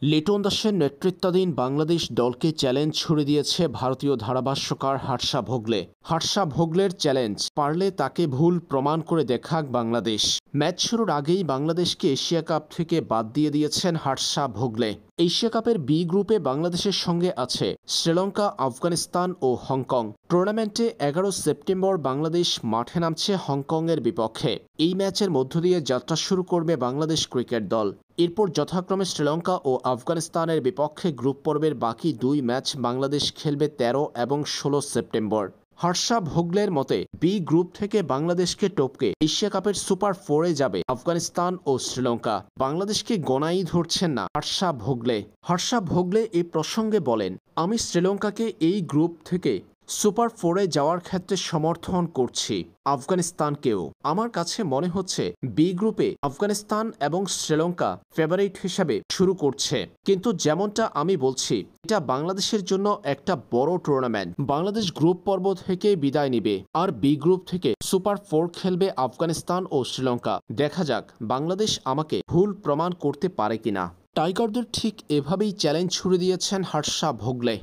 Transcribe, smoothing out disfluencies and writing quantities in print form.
লিটন দাসের নেতৃত্বাধীন বাংলাদেশ দলকে চ্যালেঞ্জ ছুড়ে দিয়েছে ভারতীয় ধারাভাষ্যকার হর্ষা ভোগলে। হর্ষা ভোগলের চ্যালেঞ্জ, পারলে তাকে ভুল প্রমাণ করে দেখাক বাংলাদেশ। ম্যাচ শুরুর আগেই বাংলাদেশকে এশিয়া কাপ থেকে বাদ দিয়ে দিয়েছেন হর্ষা ভোগলে। এশিয়া কাপের বি গ্রুপে বাংলাদেশের সঙ্গে আছে শ্রীলঙ্কা, আফগানিস্তান ও হংকং। টুর্নামেন্টে 11 সেপ্টেম্বর বাংলাদেশ মাঠে নামছে হংকংয়ের বিপক্ষে। এই ম্যাচের মধ্য দিয়ে যাত্রা শুরু করবে বাংলাদেশ ক্রিকেট দল। এরপর যথাক্রমে শ্রীলঙ্কা ও আফগানিস্তানের বিপক্ষে গ্রুপ পর্বের বাকি দুই ম্যাচ বাংলাদেশ খেলবে 13 এবং 16 সেপ্টেম্বর। হর্ষা ভোগলের মতে বি গ্রুপ থেকে বাংলাদেশকে টপকে এশিয়া কাপের সুপার 4-এ যাবে আফগানিস্তান ও শ্রীলঙ্কা। বাংলাদেশকে গোনাই ধরছেন না হর্ষা ভোগলে। হর্ষা ভোগলে এই প্রসঙ্গে বলেন, আমি শ্রীলঙ্কাকে এই গ্রুপ থেকে সুপার 4-এ যাওয়ার ক্ষেত্রে সমর্থন করছি, আফগানিস্তানকেও। আমার কাছে মনে হচ্ছে বি গ্রুপে আফগানিস্তান এবং শ্রীলঙ্কা ফেভারিট হিসাবে শুরু করছে, কিন্তু যেমনটা আমি বলছি, এটা বাংলাদেশের জন্য একটা বড় টুর্নামেন্ট। বাংলাদেশ গ্রুপ পর্ব থেকে বিদায় নিবে আর বি গ্রুপ থেকে সুপার 4 খেলবে আফগানিস্তান ও শ্রীলঙ্কা। দেখা যাক বাংলাদেশ আমাকে ভুল প্রমাণ করতে পারে কিনা। টাইগারদের ঠিক এভাবেই চ্যালেঞ্জ ছুড়ে দিয়েছেন হর্ষা ভোগলে।